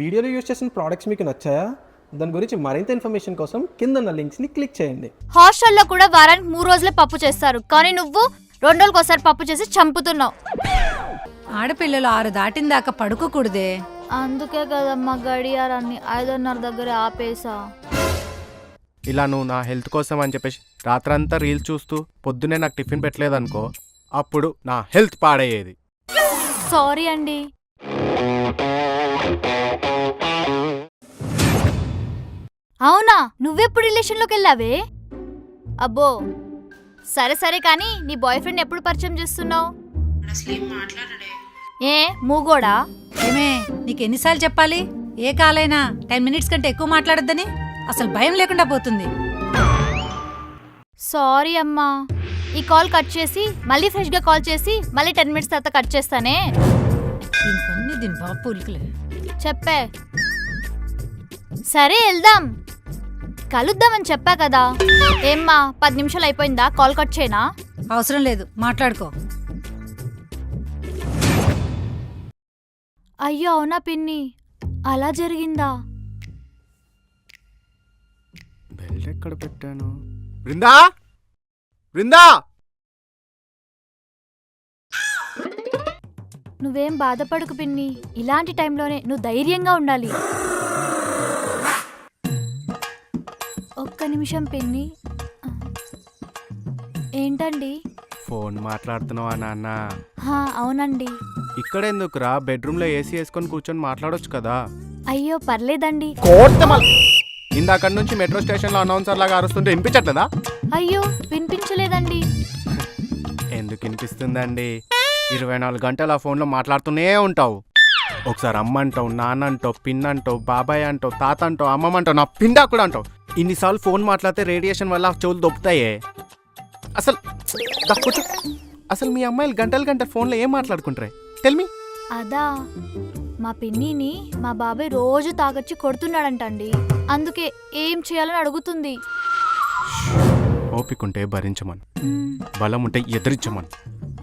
వీడియోలో యూజ్ చేసిన ప్రోడక్ట్స్ మీకు నచ్చాయా? దాని గురించి మరింత ఇన్ఫర్మేషన్ కోసం కింద ఉన్న లింక్స్ని క్లిక్ చేయండి. హాస్టల్లో కూడా వారానికి 3 రోజులే పప్పు చేస్తారు, కానీ నువ్వు 2 రోజులకోసారి పప్పు చేసి చంపుతున్నావు. ఆడపిల్లలు 6 దాటిన దాకా పడుకోకూడదే. అందుకే కదమ్మా గడియారాన్ని 5:30 దగ్గర ఆపేసా. ఇలా నువ్వు నా హెల్త్ కోసం అని చెప్పేసి రాత్రంతా రీల్స్ చూస్తూ పొద్దునే నాకు టిఫిన్ పెట్టలేదనుకో, అప్పుడు నా హెల్త్ పాడయ్యేది. సారీ అండి. అవునా, నువ్వెప్పుడు రిలేషన్లోకి వెళ్ళావే? అబ్బో సరే సరే, కానీ నీ బాయ్ ఫ్రెండ్ ఎప్పుడు పరిచయం చేస్తున్నావు? ఏ మూగోడా? ఏమే, నీకు ఎన్నిసార్లు చెప్పాలి? ఏ కాలైనా 10 మినిట్స్ కంటే ఎక్కువ మాట్లాడొద్దని. అసలు భయం లేకుండా పోతుంది. సారీ అమ్మా, ఈ కాల్ కట్ చేసి మళ్ళీ ఫ్రెష్గా కాల్ చేసి మళ్ళీ 10 మినిట్స్ తర్వాత కట్ చేస్తానే. దీని బాపులే చెప్పే. సరే వెళ్దాం, కలుద్దామని చెప్పా కదా. ఏమ్మా 10 నిమిషాలు అయిపోయిందా? కాల్ కట్ చేయనా? అవసరం లేదు, మాట్లాడుకో. అయ్యో అవునా పిన్ని, అలా జరిగిందా? బెల్ట్ ఎక్కడ పెట్టాను? బృందా, బృందా! నువ్వేం బాధపడకు పిన్ని, ఇలాంటి టైంలోనే నువ్వు ధైర్యంగా ఉండాలి. ఒక్క నిమిషం పిన్ని. ఏంటండి? ఫోన్ మాట్లాడుతున్నావా నాన్న? అవునండి. ఇక్కడెందుకురా, బెడ్రూమ్లో ఏసీ వేసుకొని కూర్చొని మాట్లాడొచ్చు కదా. అయ్యో పర్లేదండి. ఇందాక నుంచి మెట్రో స్టేషన్ లో అనౌన్సర్ లాగా అరుస్తుంటే వినిపించట్లేదా? అయ్యో వినిపించలేదండి. ఎందుకు వినిపిస్తుందండి? 24 గంటలు ఆ ఫోన్లో మాట్లాడుతూనే ఉంటావు. ఒకసారి అమ్మ అంటావు, నాన్న అంటావు, పిన్ అంటావు, బాబాయ్ అంటావు, తాత అంటావు, అమ్మమ్మ అంటావు, నా పిండా కూడా అంటావు. ఇన్నిసార్లు ఫోన్ మాట్లాడితే రేడియేషన్ వల్ల చెవులు దొబ్బుతాయే. అసలు దక్కుచు. అసలు మీ అమ్మాయిలు గంటలు ఫోన్లో ఏం మాట్లాడుకుంటారే? Tell me. అదా, మా పిన్నిని మా బాబాయ్ రోజు తాగొచ్చి కొడుతున్నాడంటండి. అందుకే ఏం చేయాలని అడుగుతుంది. ఓపికంటే భరించమను, బలం ఉంటే ఎదిరించమను.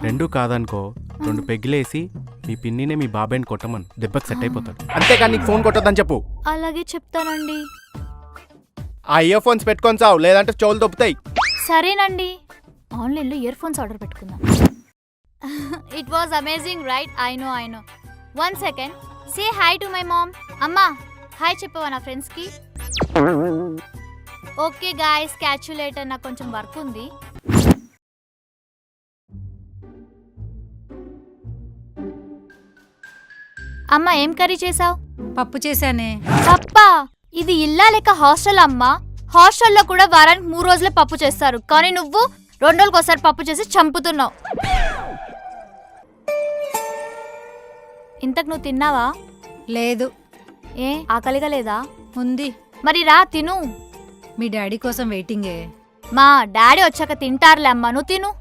2 కాదనుకో, 2 పెగ్గిలేసి మీ పిన్నినే మీ బాబాయ్ని కొట్టమను. దెబ్బకి సెట్ అయిపోతాడు. అంతేకాని నీకు ఫోన్ కొట్టొద్దని చెప్పు. అలాగే చెప్తానండి. ఆ ఇయర్ ఫోన్స్ పెట్టుకొని చావు, లేదంటే చెవులు దొబ్బుతాయి. సరేనండి, ఆన్లైన్లో ఇయర్ ఫోన్స్ ఆర్డర్ పెట్టుకుందాం. It was amazing right? I know. 1 second, say hi to my mom. అమ్మా హాయ్ చెప్పవా నా ఫ్రెండ్స్కి? Okay guys, catch you later, నాకు కొంచెం వర్క్ ఉంది. అమ్మా ఏం కర్రీ చేసావు? పప్పు చేశానే. పప్పా? ఇది ఇల్లా లేక హాస్టల్ అమ్మా? హాస్టల్లో కూడా వారానికి 3 రోజులే పప్పు చేస్తారు, కానీ నువ్వు 2 రోజులకోసారి పప్పు చేసి చంపుతున్నావు. ఇంతకు నువ్వు తిన్నావా? లేదు. ఏ ఆకలిగా లేదా? ఉంది. మరి రా తిను. మీ డాడీ కోసం వెయిటింగే. మా డాడీ వచ్చాక తింటారులే అమ్మా, నువ్వు తిను.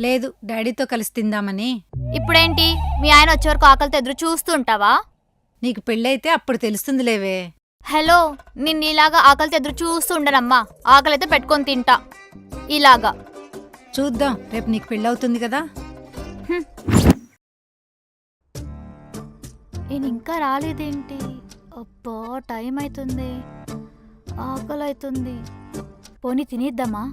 లేదు, డాడీతో కలిసి తిందామని. ఇప్పుడేంటి మీ ఆయన వచ్చే వరకు ఆకలితో ఎదురు చూస్తూ ఉంటావా? నీకు పెళ్ళైతే అప్పుడు తెలుస్తుందిలేవే. హలో, నిన్ను ఇలాగా ఆకలితో ఎదురు చూస్తూ ఉండనమ్మా. ఆకలితో పెట్టుకొని తింటా ఇలాగా. చూద్దాం, రేపు నీకు పెళ్ళవుతుంది కదా. నేను ఇంకా రాలేదేంటి? అబ్బా టైం అవుతుంది, ఆకలి అవుతుంది. పోనీ తినేద్దామా?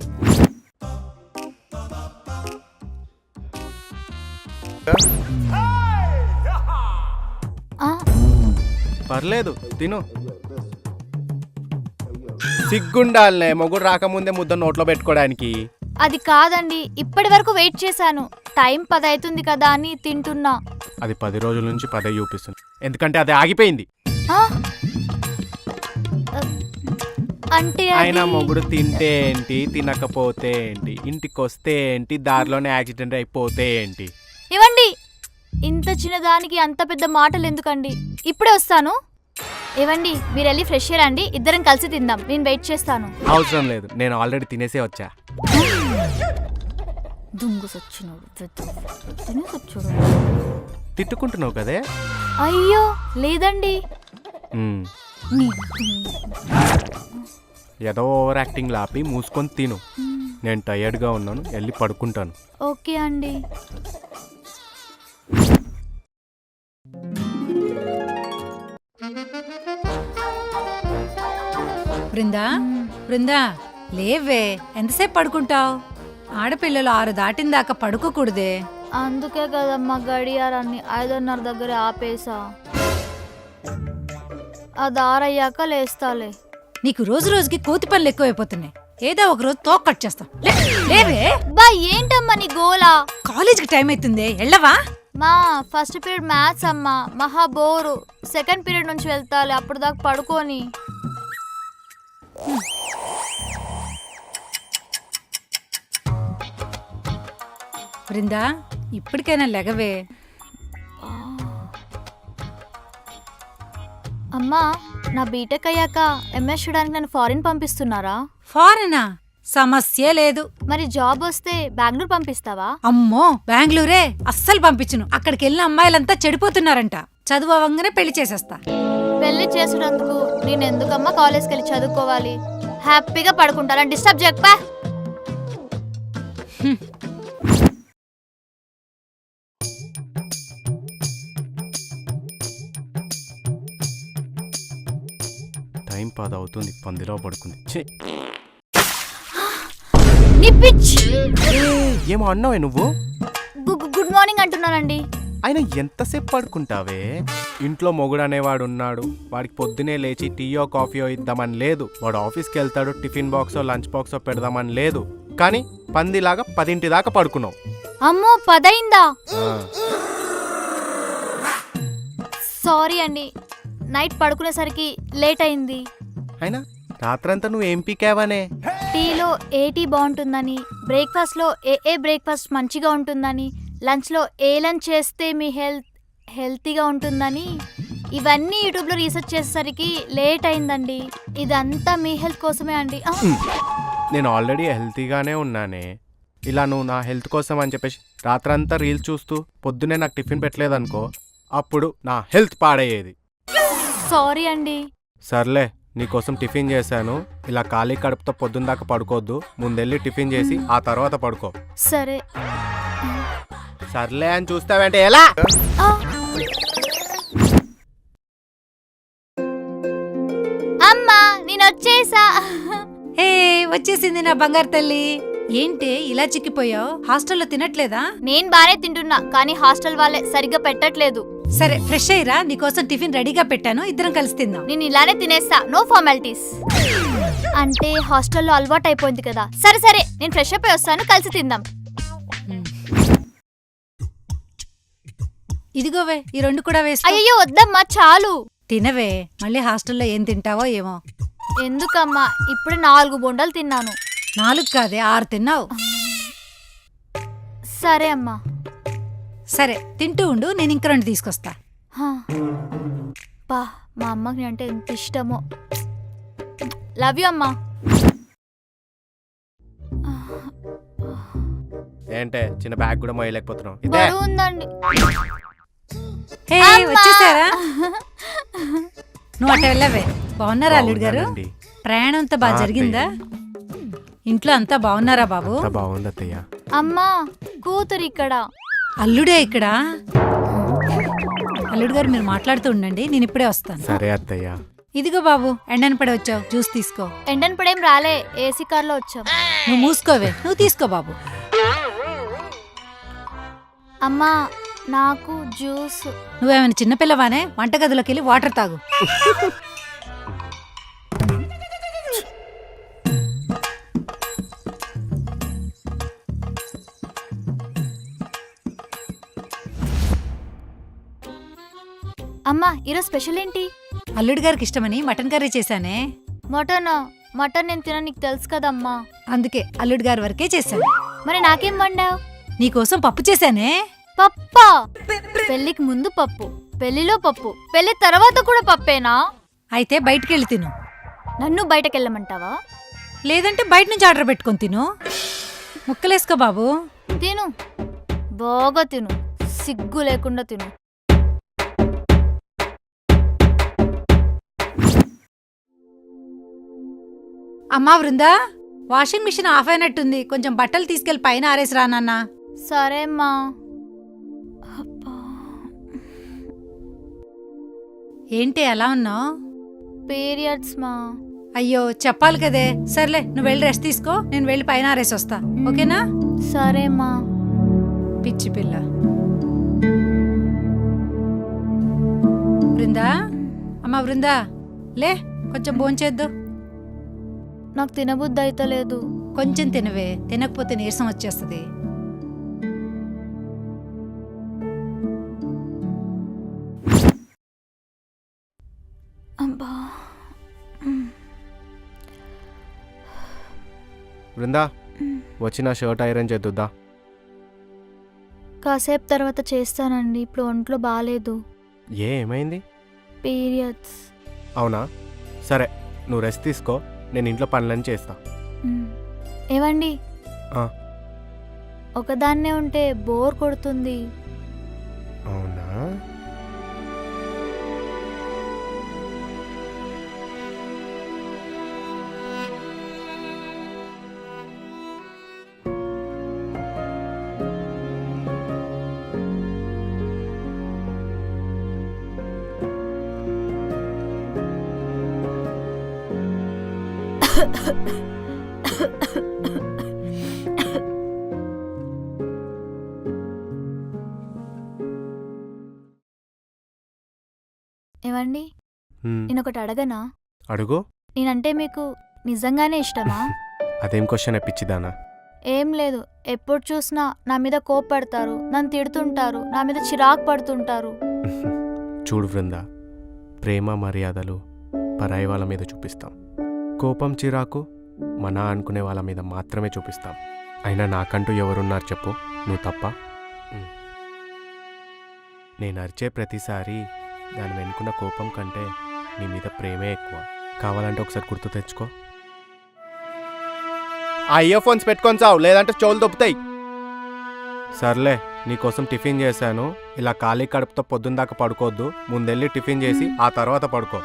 పర్లేదు, తిను. సిగ్గుండాలనే మొగుడు రాకముందే ముద్ద నోట్లో పెట్టుకోవడానికి. అది కాదండి, ఇప్పటి వరకు వెయిట్ చేశాను. టైం 10 అవుతుంది కదా అని తింటున్నా. అది 10 రోజుల నుంచి 10 చూపిస్తుంది, ఎందుకంటే అది ఆగిపోయింది. అంటే ఆయన మొగుడు తింటే ఏంటి, తినకపోతే ఏంటి, ఇంటికి వస్తే ఏంటి, దారిలోనే యాక్సిడెంట్ అయిపోతే ఏంటి? ఇవ్వండి, ఇంత చిన్నదానికి అంత పెద్ద మాటలు ఎందుకండి? ఇప్పుడే వస్తాను. ఇవ్వండి, మీరు వెళ్ళి ఫ్రెష్ రండి, ఇద్దరం కలిసి తిందాం. నేను వెయిట్ చేస్తాను. అవసరం లేదు, నేను ఆల్రెడీ తినేసే వచ్చా. తిట్టుకుంటున్నావు కదే? అయ్యో లేదండి. ఏదో ఓవర్ యాక్టింగ్ లాపి మూసుకొని తిను. నేను టయర్డ్గా ఉన్నాను, వెళ్ళి పడుకుంటాను. ఓకే అండి. బృందా బృందా లేవే, ఎంతసేపు పడుకుంటావు? ఆడపిల్లలు 6 దాటిన దాకా పడుకోకూడదే. అందుకే కదమ్మా గడియారాన్ని 5:30 దగ్గర ఆపేసా. అది 6 అయ్యాక లేస్తాలే. నీకు రోజు రోజుకి కోతి పనులు ఎక్కువైపోతున్నాయి. ఏదో ఒక రోజు తోక కట్ చేస్తాం. లేవే. బా ఏంటమ్మా నీ గోలా? కాలేజీకి టైం అవుతుంది, వెళ్ళవా? మా ఫస్ట్ పీరియడ్ మ్యాథ్స్ అమ్మా, మహా బోరు. సెకండ్ పీరియడ్ నుంచి వెళ్తాలే, అప్పుడు దాకా పడుకోని. బృందా ఇప్పటికైనా లెగవే. అమ్మా నా బీటెక్ అయ్యాక ఎంఎస్ చూడడానికి నన్ను ఫారిన్ పంపిస్తున్నారా? ఫారెనా? సమస్య లేదు. మరి జాబ్ వస్తే బెంగళూరు పంపిస్తావా? అమ్మో, బెంగళూరే అస్సలు పంపించును. అక్కడికి వెళ్ళిన అమ్మాయిలంతా చెడిపోతున్నారంట. చదువు అవ్వంగానే పెళ్లి చేసేస్తా. పెళ్లి చేసినందుకు నేను ఎందుకమ్మా కాలేజ్కి వెళ్ళి చదువుకోవాలి? హ్యాపీగా పడుకుంటారా? డిస్టర్బ్ చేయకపో. టైం 10 అవుతుంది, పందిలో పడుకుంది. ఛీ! నీ పిచ్చి. ఏమో అన్నావే నువ్వు? గుడ్ మార్నింగ్ అంటున్నానండి. ఆయన ఎంతసేపు పడుకుంటావే? ఇంట్లో మొగుడు అనేవాడు ఉన్నాడు. వాడికి పొద్దునే లేచి టీయో కాఫీయో ఇద్దామని లేదు. వాడు ఆఫీస్కి వెళ్తాడు, టిఫిన్ బాక్సో లంచ్ బాక్సో పెడదామని లేదు. కానీ పందిలాగా 10 దాకా పడుకున్నావు. అమ్మో 10 అయిందా? ఆ, సారీ అండి, నైట్ పడుకునేసరికి లేట్ అయింది. అయినా రాత్రంతా నువ్వు ఏం పీకావనే? టీలో ఏ టీ బాగుంటుందని, బ్రేక్ఫాస్ట్లో ఏ బ్రేక్ఫాస్ట్ మంచిగా ఉంటుందని, లంచ్లో ఏ లంచ్ చేస్తే మీ హెల్తీగా ఉంటుందని, ఇవన్నీ యూట్యూబ్లో రీసెర్చ్ చేసేసరికి లేట్ అయిందండి. ఇదంతా మీ హెల్త్ కోసమే అండి. నేను ఆల్రెడీ హెల్తీగానే ఉన్నానే. ఇలా నువ్వు నా హెల్త్ కోసం అని చెప్పేసి రాత్రంతా రీల్స్ చూస్తూ పొద్దునే నాకు టిఫిన్ పెట్టలేదనుకో, అప్పుడు నా హెల్త్ పాడయ్యేది. సారీ అండి. సర్లే, నీకోసం టిఫిన్ చేశాను. ఇలా ఖాళీ కడుపుతో పొద్దున్న దాకా పడుకోవద్దు. ముందెళ్ళి టిఫిన్ చేసి ఆ తర్వాత పడుకో. సరే. సర్లే అని చూస్తావంటే ఎలా? అమ్మా నేను వచ్చేసా. హే, వచ్చేసింది నా బంగారు తల్లి. ఏంటి ఇలా చిక్కిపోయావు? హాస్టల్లో తినట్లేదా? నేను బానే తింటున్నా, కానీ హాస్టల్ వాళ్ళే సరిగ్గా పెట్టట్లేదు. సరే, ఫ్రెష్ అయ్యిరా, నీకోసం టిఫిన్ రెడీగా పెట్టాను, ఇద్దరం కలిసి తిందాం. నేను ఇలానే తినేస్తా, నో ఫార్మాలిటీస్. అంటే హాస్టల్లో అలవాటు అయిపోయింది కదా. సరే సరే, నేను ఫ్రెష్ అప్ అయి వస్తాను, కలిసి తిందాం. ఇదిగోవే, ఈ 2 కూడా వేస్తా. అయ్యో వద్దమ్మా, చాలు. తినవే, మళ్ళీ హాస్టల్లో ఏం తింటావో ఏమో. ఎందుకమ్మా, ఇప్పుడు 4 బొండాలు తిన్నాను. 4 కాదే, 6 తిన్నావు. సరే అమ్మా. సరే, తింటూ ఉండు, నేను ఇంక 2 తీసుకొస్తా. హా. పా, మా అమ్మకి అంటే ఎంత ఇష్టమో. లవ్ యూ అమ్మా. ఏంటే చిన్న బ్యాగ్ కూడా మోయలేకపోతున్నావు? ఇదే బరువు ఉందండి. హే, వచ్చేసారా? నువ్వు అట్ట వెళ్ళవే. బాగున్నారా అల్లుడు గారు? బాగున్నానండి. ప్రయాణం అంతా బాగా జరిగిందా? ఇంట్లో అంతా బాగున్నారా బాబు? అంతా బాగుంది అత్తయ్య. అమ్మా కూతురు ఇక్కడ. అల్లుడే ఇక్కడ? అల్లుడు గారు మీరు మాట్లాడుతూ ఉండండి, నేను ఇప్పుడే వస్తాను. సరే అత్తయ్య. ఇదిగో బాబు, ఎండని పడి వచ్చావు, జ్యూస్ తీసుకో. ఎండన్ పడేం రాలే, ఏసీ కార్లో వచ్చాం. నువ్వు మూసుకోవే, నువ్వు తీసుకో బాబు. అమ్మా నాకు జ్యూస్. నువ్వేమైనా చిన్నపిల్లవానే? వంటగదిలోకి వెళ్ళి వాటర్ తాగు. అమ్మా ఈరోజు స్పెషల్ ఏంటి? అల్లుడి గారికి ఇష్టమని మటన్ కర్రీ చేశానే. మటన్? మటన్ నేను తిన, నీకు తెలుసు కదమ్మా. అందుకే అల్లుడి గారి వరకే చేశాను. మరి నాకేం వండావు? నీకోసం పప్పు చేశానే. పప్పా? పెళ్లికి ముందు పప్పు, పెళ్లిలో పప్పు, పెళ్లి తర్వాత కూడా పప్పేనా? అయితే బయటికెళ్ళి తిను. నన్ను బయటకెళ్ళమంటావా? లేదంటే బయట నుంచి ఆర్డర్ పెట్టుకొని తిను. ముక్కలేసుకో బాబు. తిను, బాగా తిను, సిగ్గు లేకుండా తిను. అమ్మా వృందా, వాషింగ్ మిషన్ ఆఫ్ అయినట్టుంది, కొంచెం బట్టలు తీసుకెళ్లి పైన ఆరేసి రానన్న. సరే అమ్మా. ఏంటి అలా ఉన్నావు? పీరియడ్స్ మా. అయ్యో చెప్పాలి కదే. సర్లే నువ్వు వెళ్ళి రెస్ట్ తీసుకో, నేను వెళ్ళి పైన ఆరేసి వస్తా. ఓకేనా? సరే మా. పిచ్చి పిల్ల. బృందా, అమ్మ బృందా, లే కొంచెం భోంచేద్దు. నాకు తినబుద్ధి అయితే లేదు. కొంచెం తినవే, తినకపోతే నీరసం వచ్చేస్తుంది. అబ్బా. బృందా, వచ్చిన షర్ట్ ఐరన్ చేద్దుద్దా? కాసేపు తర్వాత చేస్తానండి, ఇప్పుడు ఒంట్లో బాగాలేదు. ఏమైంది? పీరియడ్స్. అవునా? సరే, నువ్వు రెస్ట్ తీసుకో, నేను ఇంట్లో పనులని చేస్తా. ఏవండి, ఆ. ఒకదాన్నే ఉంటే బోర్ కొడుతుంది. అవునా? ఏవండి, హ్మ్, నేనొకటి అడగనా? అడుగు. నేనంటే మీకు నిజంగానే ఇష్టమా? అదేం క్వశ్చన్ పిచ్చిదానా? ఏం లేదు, ఎప్పుడు చూసినా నా మీద కోప్పడతారు, నన్ను తిడుతుంటారు, నా మీద చిరాకు పడుతుంటారు. చూడు బృందా, ప్రేమ మర్యాదలు పరాయి వాళ్ళ మీద చూపిస్తాం, కోపం చిరాకు మన అనుకునే వాళ్ళ మీద మాత్రమే చూపిస్తాం. అయినా నాకంటూ ఎవరున్నారు చెప్పు, నువ్వు తప్ప? నేను అరిచే ప్రతిసారి దాని వెనుకున్న కోపం కంటే నీ మీద ప్రేమే ఎక్కువ. కావాలంటే ఒకసారి గుర్తు తెచ్చుకో. ఆ ఇయర్ ఫోన్స్ పెట్టుకొని చావు, లేదంటే చెవులు దొబ్బుతాయి. సర్లే, నీకోసం టిఫిన్ చేశాను. ఇలా ఖాళీ కడుపుతో పొద్దున్న దాకా పడుకోవద్దు. ముందెళ్ళి టిఫిన్ చేసి ఆ తర్వాత పడుకో.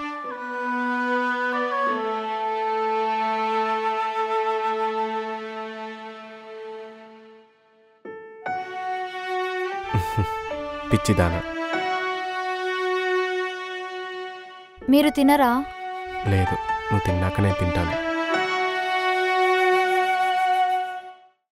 పిచ్చిదానా. మీరు తినరా? లేదు, నువ్వు తిన్నాక నేను తింటాను.